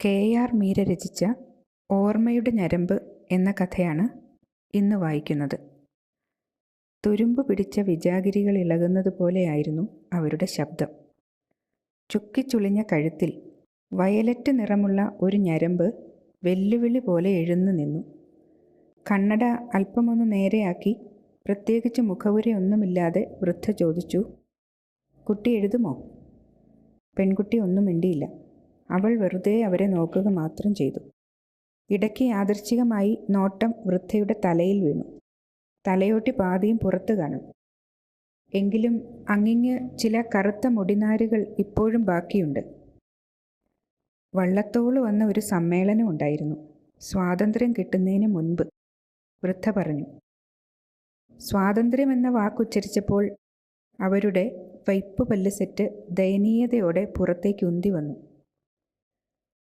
K R. Meera രചിച്ച ഓർമ്മയുടെ ഞരമ്പ് എന്ന കഥയാണ് ഇന്ന് വായിക്കുന്നത്. തുരുമ്പ് പിടിച്ച വിജാഗിരികൾ ഇളകുന്നത് പോലെയായിരുന്നു അവരുടെ ശബ്ദം. ചുക്കിച്ചുളിഞ്ഞ കഴുത്തിൽ വയലറ്റ് നിറമുള്ള ഒരു ഞരമ്പ് വെല്ലുവിളി പോലെ എഴുന്നു നിന്നു. കണ്ണട അല്പമൊന്ന് നേരെയാക്കി പ്രത്യേകിച്ച് മുഖവുരയൊന്നുമില്ലാതെ വൃദ്ധ ചോദിച്ചു, "കുട്ടി എഴുതുമോ?" പെൺകുട്ടി ഒന്നും മിണ്ടിയില്ല. അവൾ വെറുതെ അവരെ നോക്കുക മാത്രം ചെയ്തു. ഇടയ്ക്ക് യാദൃച്ഛികമായി നോട്ടം വൃദ്ധയുടെ തലയിൽ വീണു. തലയോട്ടി പാതിയും പുറത്തു കാണും. എങ്കിലും അങ്ങിങ്ങ് ചില കറുത്ത മുടിനാരുകൾ ഇപ്പോഴും ബാക്കിയുണ്ട്. വള്ളത്തോള് വന്ന ഒരു സമ്മേളനം ഉണ്ടായിരുന്നു, സ്വാതന്ത്ര്യം കിട്ടുന്നതിന് മുൻപ്. വൃദ്ധ പറഞ്ഞു. സ്വാതന്ത്ര്യമെന്ന വാക്കുച്ചരിച്ചപ്പോൾ അവരുടെ വൈപ്പുപല്ല് സെറ്റ് ദയനീയതയോടെ പുറത്തേക്ക് ഉന്തി വന്നു.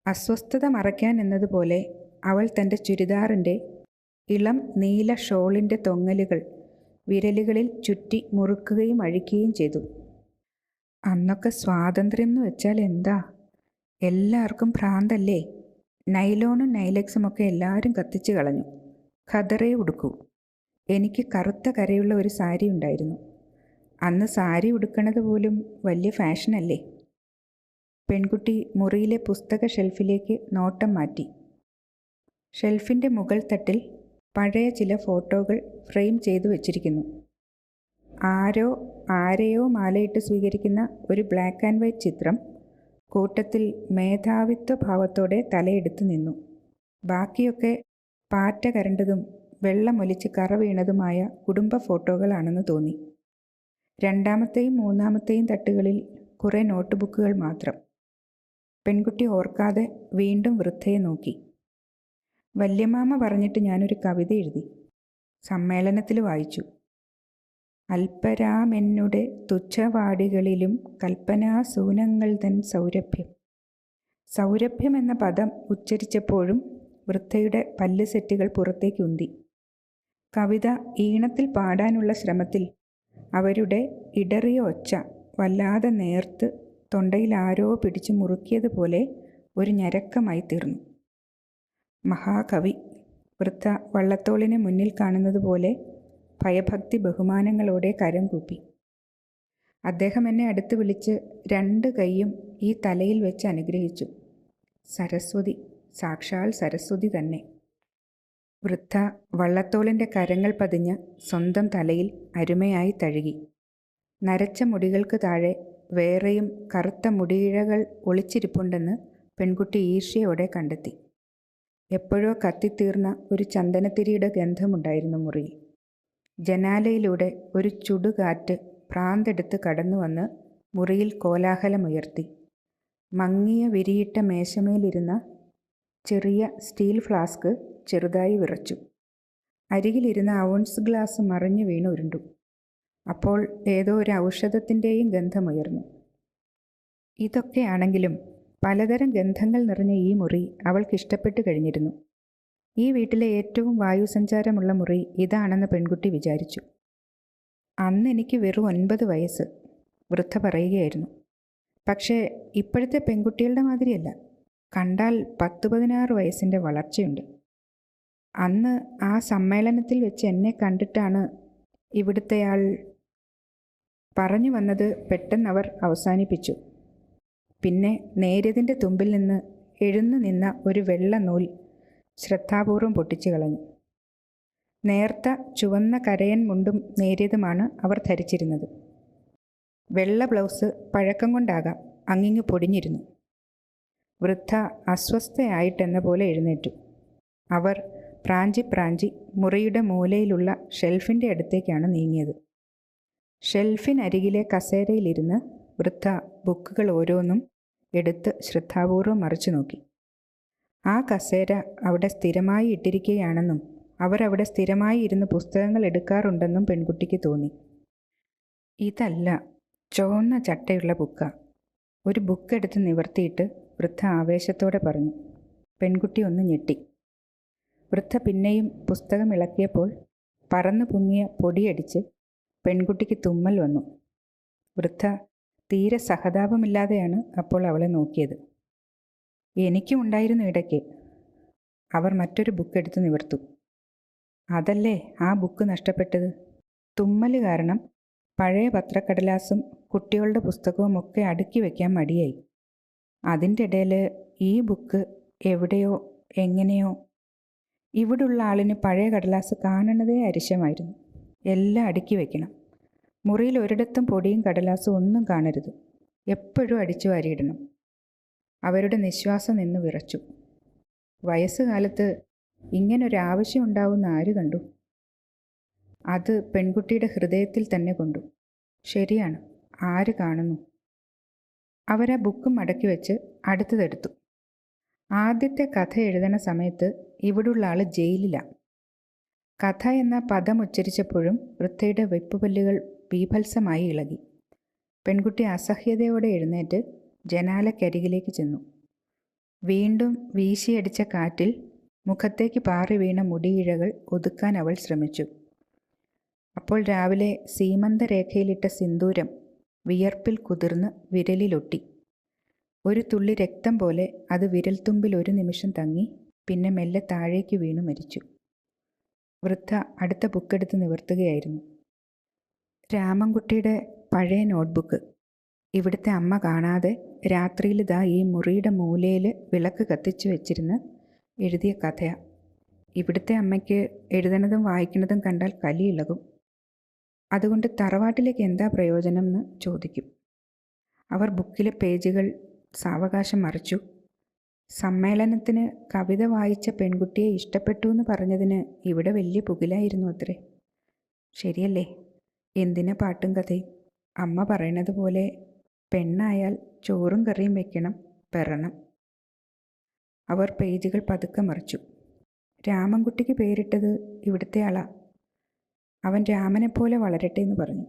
അസ്വസ്ഥത മറയ്ക്കാൻ എന്നതുപോലെ അവൾ തൻ്റെ ചുരിദാറിൻ്റെ ഇളം നീല ഷോളിൻ്റെ തൊങ്ങലുകൾ വിരലുകളിൽ ചുറ്റി മുറുക്കുകയും അഴിക്കുകയും ചെയ്തു. അന്നൊക്കെ സ്വാതന്ത്ര്യം എന്ന് വെച്ചാൽ എന്താ? എല്ലാവർക്കും ഭ്രാന്തല്ലേ? നൈലോണും നൈലക്സുമൊക്കെ എല്ലാവരും കത്തിച്ചു കളഞ്ഞു. ഖദറേ ഉടുക്കൂ. എനിക്ക് കറുത്ത കരയുള്ള ഒരു സാരി ഉണ്ടായിരുന്നു. അന്ന് സാരി ഉടുക്കണത് പോലും വലിയ ഫാഷനല്ലേ? പെൺകുട്ടി മുറിയിലെ പുസ്തക ഷെൽഫിലേക്ക് നോട്ടം മാറ്റി. ഷെൽഫിൻ്റെ മുകൾ തട്ടിൽ പഴയ ചില ഫോട്ടോകൾ ഫ്രെയിം ചെയ്തു വച്ചിരിക്കുന്നു. ആരെയോ മാലയിട്ട് സ്വീകരിക്കുന്ന ഒരു ബ്ലാക്ക് ആൻഡ് വൈറ്റ് ചിത്രം കൂട്ടത്തിൽ മേധാവിത്വ ഭാവത്തോടെ തലയെടുത്തു നിന്നു. ബാക്കിയൊക്കെ പാറ്റ കരണ്ടതും വെള്ളമൊലിച്ച് കറ വീണതുമായ കുടുംബ ഫോട്ടോകളാണെന്ന് തോന്നി. രണ്ടാമത്തെയും മൂന്നാമത്തെയും തട്ടുകളിൽ കുറേ നോട്ട് ബുക്കുകൾ മാത്രം. പെൺകുട്ടി ഓർക്കാതെ വീണ്ടും വൃദ്ധയെ നോക്കി. വല്യമാമ പറഞ്ഞിട്ട് ഞാനൊരു കവിത എഴുതി. സമ്മേളനത്തിൽ വായിച്ചു. അൽപരാമെന്നുടെ തുച്ഛവാടികളിലും കൽപ്പനാസൂനങ്ങൾ തൻ സൗരഭ്യം. സൗരഭ്യം എന്ന പദം ഉച്ചരിച്ചപ്പോഴും വൃദ്ധയുടെ പല്ല് സെറ്റുകൾ പുറത്തേക്ക് ഉന്തി. കവിത ഈണത്തിൽ പാടാനുള്ള ശ്രമത്തിൽ അവരുടെ ഇടറിയ ഒച്ച വല്ലാതെ നേർത്ത് തൊണ്ടയിൽ ആരോ പിടിച്ചു മുറുക്കിയതുപോലെ ഒരു ഞരക്കമായി തീർന്നു. മഹാകവി. വൃദ്ധ വള്ളത്തോളിനെ മുന്നിൽ കാണുന്നത് പോലെ ഭയഭക്തി ബഹുമാനങ്ങളോടെ കരം കൂപ്പി. അദ്ദേഹം എന്നെ അടുത്ത് വിളിച്ച് 2 കൈയും ഈ തലയിൽ വെച്ച് അനുഗ്രഹിച്ചു. സരസ്വതി, സാക്ഷാൽ സരസ്വതി തന്നെ. വൃദ്ധ വള്ളത്തോളിൻ്റെ കരങ്ങൾ പതിഞ്ഞ് സ്വന്തം തലയിൽ അരുമയായി തഴുകി. നരച്ച മുടികൾക്ക് താഴെ വേറെയും കറുത്ത മുടിയിഴകൾ ഒളിച്ചിരിപ്പുണ്ടെന്ന് പെൺകുട്ടി ഈർഷ്യയോടെ കണ്ടെത്തി. എപ്പോഴോ കത്തിത്തീർന്ന ഒരു ചന്ദനത്തിരിയുടെ ഗന്ധമുണ്ടായിരുന്നു മുറിയിൽ. ജനാലയിലൂടെ ഒരു ചുടുകാറ്റ് പ്രാന്തെടുത്ത് കടന്നു വന്ന് മുറിയിൽ കോലാഹലമുയർത്തി. മങ്ങിയ വിരിയിട്ട മേശമേലിരുന്ന ചെറിയ സ്റ്റീൽ ഫ്ലാസ്ക് ചെറുതായി വിറച്ചു. അരികിലിരുന്ന ഔൺസ് ഗ്ലാസ് മറിഞ്ഞു വീണ് ഉരുണ്ടു. അപ്പോൾ ഏതോ ഒരു ഔഷധത്തിൻ്റെയും ഗന്ധമുയർന്നു. ഇതൊക്കെയാണെങ്കിലും പലതരം ഗന്ധങ്ങൾ നിറഞ്ഞ ഈ മുറി അവൾക്കിഷ്ടപ്പെട്ടു കഴിഞ്ഞിരുന്നു. ഈ വീട്ടിലെ ഏറ്റവും വായുസഞ്ചാരമുള്ള മുറി ഇതാണെന്ന് പെൺകുട്ടി വിചാരിച്ചു. അന്ന് എനിക്ക് വെറും 9 വയസ്സ്, വൃദ്ധ പറയുകയായിരുന്നു. പക്ഷേ ഇപ്പോഴത്തെ പെൺകുട്ടികളുടെ മാതിരിയല്ല. കണ്ടാൽ 10-16 വയസ്സിൻ്റെ വളർച്ചയുണ്ട്. അന്ന് ആ സമ്മേളനത്തിൽ വെച്ച് എന്നെ കണ്ടിട്ടാണ് ഇവിടുത്തെയാൾ പറഞ്ഞു വന്നത്. പെട്ടെന്നവർ അവസാനിപ്പിച്ചു. പിന്നെ നേര്യതിൻ്റെ തുമ്പിൽ നിന്ന് എഴുന്നു നിന്ന ഒരു വെള്ള നൂൽ ശ്രദ്ധാപൂർവം പൊട്ടിച്ചു കളഞ്ഞു. നേർത്ത ചുവന്ന കരയൻ മുണ്ടും നേര്യതുമാണ് അവർ ധരിച്ചിരുന്നത്. വെള്ള ബ്ലൗസ് പഴക്കം കൊണ്ടാകാം അങ്ങിങ്ങ് പൊടിഞ്ഞിരുന്നു. വൃദ്ധ അസ്വസ്ഥയായിട്ടെന്ന പോലെ എഴുന്നേറ്റു. അവർ പ്രാഞ്ചി മുറിയുടെ മൂലയിലുള്ള ഷെൽഫിൻ്റെ അടുത്തേക്കാണ് നീങ്ങിയത്. ഷെൽഫിനരികിലെ കസേരയിലിരുന്ന് വൃദ്ധ ബുക്കുകൾ ഓരോന്നും എടുത്ത് ശ്രദ്ധാപൂർവം മറിച്ചു നോക്കി. ആ കസേര അവിടെ സ്ഥിരമായി ഇട്ടിരിക്കുകയാണെന്നും അവരവിടെ സ്ഥിരമായി ഇരുന്ന് പുസ്തകങ്ങൾ എടുക്കാറുണ്ടെന്നും പെൺകുട്ടിക്ക് തോന്നി. ഇതല്ല, ചുവന്ന ചട്ടയുള്ള ബുക്കാ. ഒരു ബുക്ക് എടുത്ത് നിവർത്തിയിട്ട് വൃദ്ധ ആവേശത്തോടെ പറഞ്ഞു. പെൺകുട്ടി ഒന്ന് ഞെട്ടി. വൃദ്ധ പിന്നെയും പുസ്തകം ഇളക്കിയപ്പോൾ പറന്നു പൊങ്ങിയ പൊടിയടിച്ച് പെൺകുട്ടിക്ക് തുമ്മൽ വന്നു. വൃദ്ധ തീരെ സഹതാപമില്ലാതെയാണ് അപ്പോൾ അവളെ നോക്കിയത്. എനിക്കും ഉണ്ടായിരുന്നു ഇടയ്ക്ക്. അവർ മറ്റൊരു ബുക്ക് എടുത്ത് നിവർത്തു. അതല്ലേ ആ ബുക്ക് നഷ്ടപ്പെട്ടത്. തുമ്മൽ കാരണം പഴയ പത്രക്കടലാസും കുട്ടികളുടെ പുസ്തകവും ഒക്കെ അടുക്കി വയ്ക്കാൻ മടിയായി. അതിൻ്റെ ഇടയിൽ ഈ ബുക്ക് എവിടെയോ എങ്ങനെയോ. ഇവിടുള്ള ആളിന് പഴയ കടലാസ് കാണണതേ അരിശമായിരുന്നു. എല്ലാം അടുക്കി വയ്ക്കണം. മുറിയിൽ ഒരിടത്തും പൊടിയും കടലാസും ഒന്നും കാണരുത്. എപ്പോഴും അടിച്ചു വാരിയിടണം. അവരുടെ നിശ്വാസം നിന്ന് വിറച്ചു. വയസ്സുകാലത്ത് ഇങ്ങനൊരാവശ്യം ഉണ്ടാവുന്ന ആര് കണ്ടു? അത് പെൺകുട്ടിയുടെ ഹൃദയത്തിൽ തന്നെ കൊണ്ടു. ശരിയാണ്, ആര് കാണുന്നു? അവരാ ബുക്കും മടക്കി വെച്ച് അടുത്തതെടുത്തു. ആദ്യത്തെ കഥ എഴുതണ സമയത്ത് ഇവിടുള്ള ആൾ ജയിലിലാണ്. കഥ എന്ന പദം ഉച്ചരിച്ചപ്പോഴും വൃദ്ധയുടെ വെപ്പുപല്ലുകൾ ബീഭത്സമായി ഇളകി. പെൺകുട്ടി അസഹ്യതയോടെ എഴുന്നേറ്റ് ജനാലക്കരികിലേക്ക് ചെന്നു. വീണ്ടും വീശിയടിച്ച കാറ്റിൽ മുഖത്തേക്ക് പാറി വീണ മുടിയിഴകൾ ഒതുക്കാൻ അവൾ ശ്രമിച്ചു. അപ്പോൾ രാവിലെ സീമന്തരേഖയിലിട്ട സിന്ദൂരം വിയർപ്പിൽ കുതിർന്ന് വിരലിലൊട്ടി. ഒരു തുള്ളി രക്തം പോലെ അത് വിരൽത്തുമ്പിൽ ഒരു നിമിഷം തങ്ങി, പിന്നെ മെല്ലെ താഴേക്ക് വീണു മരിച്ചു. വൃദ്ധ അടുത്ത ബുക്കെടുത്ത് നിവർത്തുകയായിരുന്നു. രാമൻകുട്ടിയുടെ പഴയ നോട്ട്ബുക്ക്. ഇവിടുത്തെ അമ്മ കാണാതെ രാത്രിയിൽ ദാ ഈ മുറിയുടെ മൂലയിൽ വിളക്ക് കത്തിച്ചു വെച്ചിരുന്ന് എഴുതിയ കഥയാണ്. ഇവിടുത്തെ അമ്മയ്ക്ക് എഴുതണതും വായിക്കുന്നതും കണ്ടാൽ കലിയിളകും. അതുകൊണ്ട് തറവാട്ടിലേക്ക് എന്താ പ്രയോജനം എന്ന് ചോദിക്കും. അവർ ബുക്കിലെ പേജുകൾ സാവകാശം മറിച്ചു. സമ്മേളനത്തിന് കവിത വായിച്ച പെൺകുട്ടിയെ ഇഷ്ടപ്പെട്ടു എന്ന് പറഞ്ഞതിന് ഇവിടെ വലിയ പുകിലായിരുന്നു അത്രേ. ശരിയല്ലേ? എന്തിനാ പാട്ടും കഥയും? അമ്മ പറയണത് പോലെ പെണ്ണായാൽ ചോറും കറിയും വെക്കണം, പെറണം. അവർ പേജുകൾ പതുക്കെ മറിച്ചു. രാമൻകുട്ടിക്ക് പേരിട്ടത് ഇവിടുത്തെ ആളാ. അവൻ രാമനെപ്പോലെ വളരട്ടെ എന്ന് പറഞ്ഞു.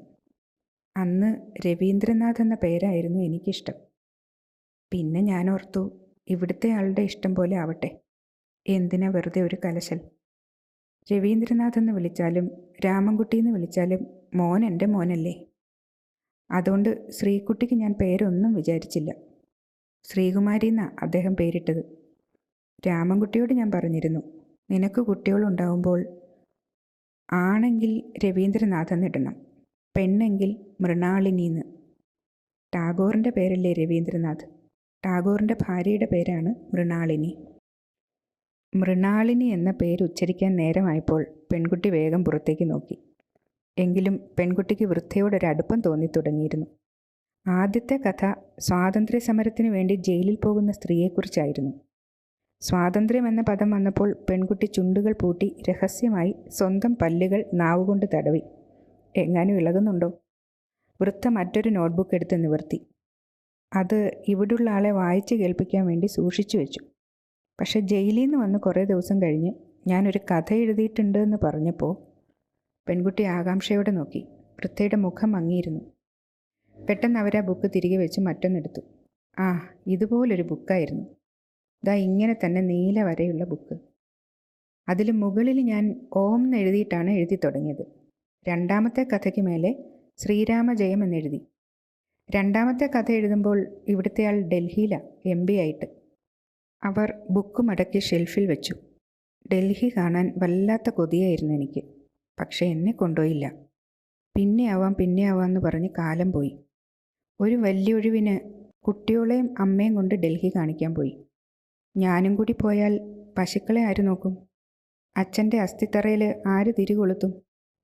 അന്ന് രവീന്ദ്രനാഥ് എന്ന പേരായിരുന്നു എനിക്കിഷ്ടം. പിന്നെ ഞാൻ ഓർത്തു, ഇവിടുത്തെ ആളുടെ ഇഷ്ടം പോലെ ആവട്ടെ. എന്തിനാ വെറുതെ ഒരു കലശൽ? രവീന്ദ്രനാഥ് എന്ന് വിളിച്ചാലും രാമൻകുട്ടി എന്ന് വിളിച്ചാലും മോൻ എൻ്റെ മോനല്ലേ. അതുകൊണ്ട് ശ്രീകുട്ടിക്ക് ഞാൻ പേരൊന്നും വിചാരിച്ചില്ല. ശ്രീകുമാരി എന്നാണ് അദ്ദേഹം പേരിട്ടത്. രാമൻകുട്ടിയോട് ഞാൻ പറഞ്ഞിരുന്നു, നിനക്ക് കുട്ടികളുണ്ടാവുമ്പോൾ ആണെങ്കിൽ രവീന്ദ്രനാഥ് എന്നിടണം, പെണ്ണെങ്കിൽ മൃണാളിനിന്ന്. ടാഗോറിൻ്റെ പേരല്ലേ രവീന്ദ്രനാഥ്? ടാഗോറിൻ്റെ ഭാര്യയുടെ പേരാണ് മൃണാളിനി. മൃണാളിനി എന്ന പേര് ഉച്ചരിക്കാൻ നേരമായപ്പോൾ പെൺകുട്ടി വേഗം പുറത്തേക്ക് നോക്കി. എങ്കിലും പെൺകുട്ടിക്ക് വൃദ്ധയോടൊരടുപ്പം തോന്നിത്തുടങ്ങിയിരുന്നു. ആദ്യത്തെ കഥ സ്വാതന്ത്ര്യ സമരത്തിന് വേണ്ടി ജയിലിൽ പോകുന്ന സ്ത്രീയെക്കുറിച്ചായിരുന്നു. സ്വാതന്ത്ര്യം എന്ന പദം വന്നപ്പോൾ പെൺകുട്ടി ചുണ്ടുകൾ പൂട്ടി രഹസ്യമായി സ്വന്തം പല്ലുകൾ നാവുകൊണ്ട് തടവി. എങ്ങാനും ഇളകുന്നുണ്ടോ? വൃദ്ധ മറ്റൊരു നോട്ട്ബുക്ക് എടുത്ത് നിവർത്തി. അത് ഇവിടുള്ള ആളെ വായിച്ച് കേൾപ്പിക്കാൻ വേണ്ടി സൂക്ഷിച്ചു വെച്ചു. പക്ഷെ ജയിലിൽ നിന്ന് വന്ന് കുറേ ദിവസം കഴിഞ്ഞ് ഞാനൊരു കഥ എഴുതിയിട്ടുണ്ട് എന്ന് പറഞ്ഞപ്പോൾ പെൺകുട്ടി ആകാംക്ഷയോടെ നോക്കി. വൃദ്ധയുടെ മുഖം മങ്ങിയിരുന്നു. പെട്ടെന്ന് അവരാ ബുക്ക് തിരികെ വെച്ച് മറ്റൊന്നെടുത്തു. ആ, ഇതുപോലൊരു ബുക്കായിരുന്നു. ദാ ഇങ്ങനെ തന്നെ നീല വരെയുള്ള ബുക്ക്. അതിൽ മുകളിൽ ഞാൻ ഓം എന്നെഴുതിയിട്ടാണ് എഴുതി തുടങ്ങിയത്. രണ്ടാമത്തെ കഥയ്ക്ക് മേലെ ശ്രീരാമജയം എന്നെഴുതി. രണ്ടാമത്തെ കഥ എഴുതുമ്പോൾ ഇവിടുത്തെ ആൾ ഡൽഹിയിലാണ്, MP ആയിട്ട്. അവർ ബുക്ക് മടക്കി ഷെൽഫിൽ വെച്ചു. ഡൽഹി കാണാൻ വല്ലാത്ത കൊതിയായിരുന്നു എനിക്ക്. പക്ഷേ എന്നെ കൊണ്ടുപോയില്ല. പിന്നെ ആവാമെന്ന് പറഞ്ഞ് കാലം പോയി. ഒരു വലിയൊഴിവിന് കുട്ടികളെയും അമ്മയും കൊണ്ട് ഡൽഹി കാണിക്കാൻ പോയി. ഞാനും കൂടി പോയാൽ പശുക്കളെ ആര് നോക്കും? അച്ഛൻ്റെ അസ്ഥിത്തറയിൽ ആര് തിരികൊളുത്തും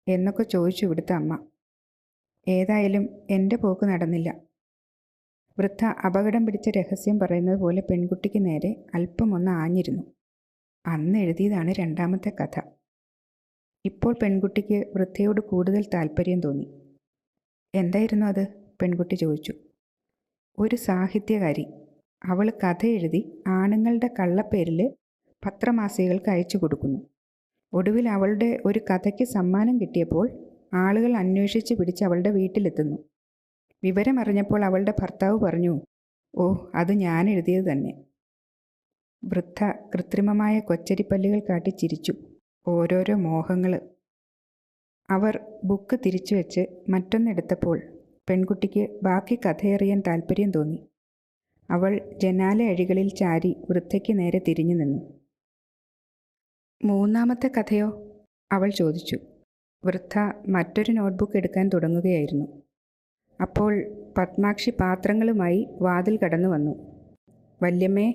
എന്നൊക്കെ ചോദിച്ചു ഇവിടുത്തെ അമ്മ. ഏതായാലും എൻ്റെ പോക്ക് നടന്നില്ല. വൃദ്ധ അപകടം പിടിച്ച രഹസ്യം പറയുന്നത് പോലെ പെൺകുട്ടിക്ക് നേരെ അല്പം ഒന്ന് ആഞ്ഞിരുന്നു. അന്ന് എഴുതിയതാണ് രണ്ടാമത്തെ കഥ. ഇപ്പോൾ പെൺകുട്ടിക്ക് വൃദ്ധയോട് കൂടുതൽ താല്പര്യം തോന്നി. എന്തായിരുന്നു അത്? പെൺകുട്ടി ചോദിച്ചു. ഒരു സാഹിത്യകാരി. അവൾ കഥ എഴുതി ആണുങ്ങളുടെ കള്ളപ്പേരിൽ പത്രമാസികകൾക്ക് അയച്ചു കൊടുക്കുന്നു. ഒടുവിൽ അവളുടെ ഒരു കഥയ്ക്ക് സമ്മാനം കിട്ടിയപ്പോൾ ആളുകൾ അന്വേഷിച്ച് പിടിച്ച് അവളുടെ വീട്ടിലെത്തുന്നു. വിവരമറിഞ്ഞപ്പോൾ അവളുടെ ഭർത്താവ് പറഞ്ഞു, ഓ, അത് ഞാൻ എഴുതിയത് തന്നെ. വൃദ്ധ കൃത്രിമമായ കൊച്ചരിപ്പല്ലുകൾ കാട്ടി ചിരിച്ചു. ഓരോരോ മോഹങ്ങൾ. അവർ ബുക്ക് തിരിച്ചു വെച്ച് മറ്റൊന്നെടുത്തപ്പോൾ പെൺകുട്ടിക്ക് ബാക്കി കഥയറിയാൻ താല്പര്യം തോന്നി. അവൾ ജനാല അഴികളിൽ ചാരി വൃദ്ധയ്ക്ക് നേരെ തിരിഞ്ഞു നിന്നു. മൂന്നാമത്തെ കഥയോ? അവൾ ചോദിച്ചു. വൃദ്ധ മറ്റൊരു നോട്ട്ബുക്ക് എടുക്കാൻ തുടങ്ങുകയായിരുന്നു. അപ്പോൾ പത്മാക്ഷി പാത്രങ്ങളുമായി വാതിൽ കടന്നു വന്നു. വല്യമ്മേ.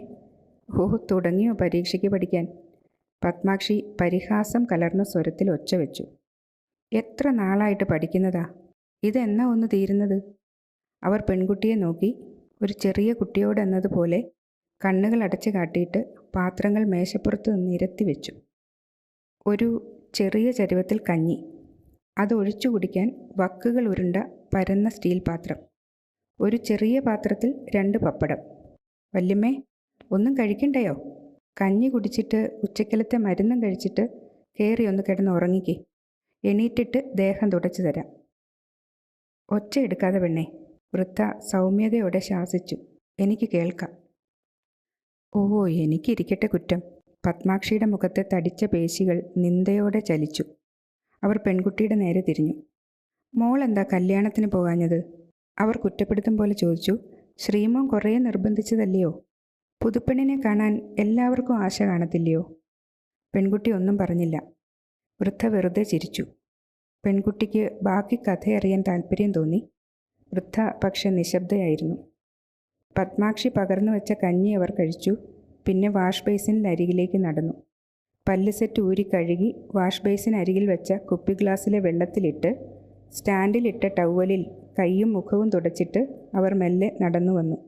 ഓ, തുടങ്ങിയോ പരീക്ഷയ്ക്ക് പഠിക്കാൻ? പത്മാക്ഷി പരിഹാസം കലർന്ന സ്വരത്തിൽ ഒച്ച വെച്ചു. എത്ര നാളായിട്ട് പഠിക്കുന്നതാ, ഇതെന്നാ ഒന്ന് തീരുന്നത്? അവർ പെൺകുട്ടിയെ നോക്കി ഒരു ചെറിയ കുട്ടിയോടെന്നതുപോലെ കണ്ണുകൾ അടച്ചു കാട്ടിയിട്ട് പാത്രങ്ങൾ മേശപ്പുറത്ത് നിരത്തി വെച്ചു. ഒരു ചെറിയ ചരുവത്തിൽ കഞ്ഞി, അതൊഴിച്ചു കുടിക്കാൻ വക്കുകൾ ഉരുണ്ട പരന്ന സ്റ്റീൽ പാത്രം, ഒരു ചെറിയ പാത്രത്തിൽ 2 പപ്പടം. വല്യമ്മേ, ഒന്നും കഴിക്കണ്ടയോ? കഞ്ഞി കുടിച്ചിട്ട് ഉച്ചക്കലത്തെ മരുന്നും കഴിച്ചിട്ട് കയറി ഒന്ന് കിടന്ന് ഉറങ്ങിക്കേ. എണീറ്റിട്ട് ദേഹം തുടച്ചു തരാം. ഒച്ച എടുക്കാതെ പെണ്ണേ, വൃദ്ധ സൗമ്യതയോടെ ശാസിച്ചു. എനിക്ക് കേൾക്കാം. ഓ, എനിക്കിരിക്കട്ടെ കുറ്റം. പത്മാക്ഷിയുടെ മുഖത്തെ തടിച്ച പേശികൾ നിന്ദയോടെ ചലിച്ചു. അവർ പെൺകുട്ടിയുടെ നേരെ തിരിഞ്ഞു. മോൾ എന്താ കല്യാണത്തിന് പോകാഞ്ഞത്? അവർ കുറ്റപ്പെടുത്തും പോലെ ചോദിച്ചു. ശ്രീമോൻ കുറേ നിർബന്ധിച്ചതല്ലയോ? പുതുപ്പെണ്ണിനെ കാണാൻ എല്ലാവർക്കും ആശ കാണത്തില്ലയോ? പെൺകുട്ടി ഒന്നും പറഞ്ഞില്ല. വൃദ്ധ വെറുതെ ചിരിച്ചു. പെൺകുട്ടിക്ക് ബാക്കി കഥയറിയാൻ താല്പര്യം തോന്നി. വൃദ്ധ പക്ഷെ നിശബ്ദയായിരുന്നു. പത്മാക്ഷി പകർന്നു വെച്ച കഞ്ഞി അവർ കഴിച്ചു. പിന്നെ വാഷ് ബേസിനിൽ അരികിലേക്ക് നടന്നു. പല്ല് സെറ്റ് ഊരി കഴുകി വാഷ് ബേസിന് അരികിൽ വെച്ച കുപ്പി ഗ്ലാസ്സിലെ വെള്ളത്തിലിട്ട് സ്റ്റാൻഡിലിട്ട ടവലിൽ കൈയും മുഖവും തുടച്ചിട്ട് അവർ മെല്ലെ നടന്നു വന്നു.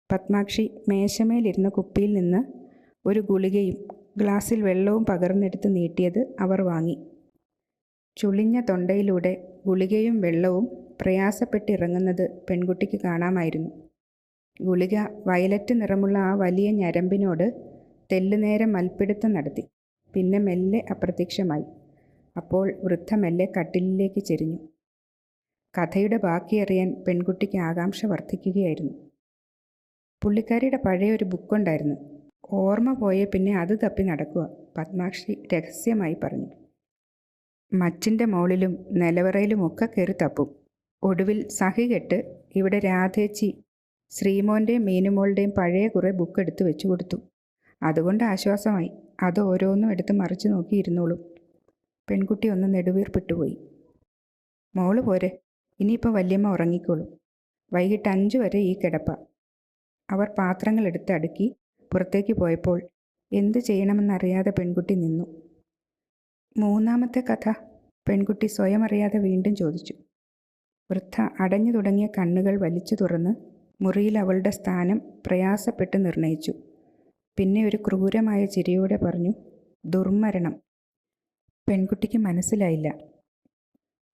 പത്മാക്ഷി മേശമേലിരുന്ന കുപ്പിയിൽ നിന്ന് ഒരു ഗുളികയും ഗ്ലാസ്സിൽ വെള്ളവും പകർന്നെടുത്ത് നീട്ടിയത് അവർ വാങ്ങി. ചുളിഞ്ഞ തൊണ്ടയിലൂടെ ഗുളികയും വെള്ളവും പ്രയാസപ്പെട്ടിറങ്ങുന്നത് പെൺകുട്ടിക്ക് കാണാമായിരുന്നു. ഗുളിക വയലറ്റ് നിറമുള്ള ആ വലിയ ഞരമ്പിനോട് തെല്ലുനേരം മൽപ്പിടുത്തം നടത്തി. പിന്നെ മെല്ലെ അപ്രത്യക്ഷമായി. അപ്പോൾ വൃദ്ധ മെല്ലെ കട്ടിലിലേക്ക് ചെരിഞ്ഞു. കഥയുടെ ബാക്കിയറിയാൻ പെൺകുട്ടിക്ക് ആകാംക്ഷ വർദ്ധിക്കുകയായിരുന്നു. പുള്ളിക്കാരിയുടെ പഴയൊരു ബുക്കുണ്ടായിരുന്നു. ഓർമ്മ പോയ പിന്നെ അത് തപ്പി നടക്കുക, പത്മാക്ഷി രഹസ്യമായി പറഞ്ഞു. മച്ചിൻ്റെ മോളിലും നിലവറയിലുമൊക്കെ കയറി തപ്പും. ഒടുവിൽ സഹി കെട്ട് ഇവിടെ രാധേച്ചി ശ്രീമോൻ്റെയും മീനുമോളുടെയും പഴയ കുറേ ബുക്ക് എടുത്ത് വെച്ചു കൊടുത്തു. അതുകൊണ്ട് ആശ്വാസമായി. അത് ഓരോന്നും എടുത്ത് മറിച്ച് നോക്കിയിരുന്നോളും. പെൺകുട്ടി ഒന്ന് നെടുവീർപ്പിട്ടുപോയി. മോള് പോരെ, ഇനിയിപ്പോൾ വല്യമ്മ ഉറങ്ങിക്കോളും. വൈകിട്ട് 5 വരെ ഈ കിടപ്പ. അവർ പാത്രങ്ങൾ എടുത്ത് അടുക്കി പുറത്തേക്ക് പോയപ്പോൾ എന്തു ചെയ്യണമെന്നറിയാതെ പെൺകുട്ടി നിന്നു. മൂന്നാമത്തെ കഥ? പെൺകുട്ടി സ്വയം അറിയാതെ വീണ്ടും ചോദിച്ചു. വൃദ്ധ അടഞ്ഞു തുടങ്ങിയ കണ്ണുകൾ വലിച്ചു തുറന്ന് മുറിയിൽ അവളുടെ സ്ഥാനം പ്രയാസപ്പെട്ട് നിർണയിച്ചു. പിന്നെ ഒരു ക്രൂരമായ ചിരിയോടെ പറഞ്ഞു, ദുർമരണം. പെൺകുട്ടിക്ക് മനസ്സിലായില്ല.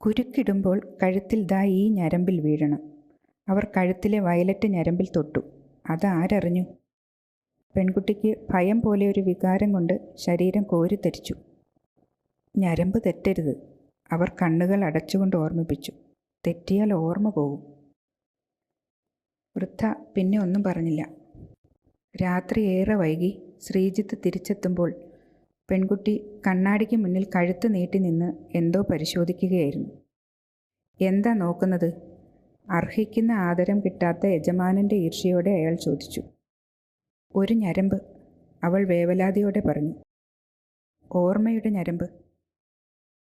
കുരുക്കിടുമ്പോൾ കഴുത്തിൽ ദാ ഈ ഞരമ്പിൽ വീഴണം. അവർ കഴുത്തിലെ വയലറ്റ് ഞരമ്പിൽ തൊട്ടു. അതാരറിഞ്ഞു? പെൺകുട്ടിക്ക് ഭയം പോലെ ഒരു വികാരം കൊണ്ട് ശരീരം കോരിത്തരിച്ചു. ഞരമ്പ് തെറ്റരുത്, അവർ കണ്ണുകൾ അടച്ചുകൊണ്ട് ഓർമ്മിപ്പിച്ചു. തെറ്റിയാൽ ഓർമ്മ പോകും. വൃദ്ധ പിന്നെ ഒന്നും പറഞ്ഞില്ല. രാത്രി ഏറെ വൈകി ശ്രീജിത്ത് തിരിച്ചെത്തുമ്പോൾ പെൺകുട്ടി കണ്ണാടിക്ക് മുന്നിൽ കഴുത്ത് നീട്ടി നിന്ന് എന്തോ പരിശോധിക്കുകയായിരുന്നു. എന്താ നോക്കുന്നത്? അർഹിക്കുന്ന ആദരം കിട്ടാത്ത യജമാനൻ്റെ ഈർഷ്യയോടെ അയാൾ ചോദിച്ചു. ഒരു ഞരമ്പ്, അവൾ വേവലാതിയോടെ പറഞ്ഞു. ഓർമ്മയുടെ ഞരമ്പ്.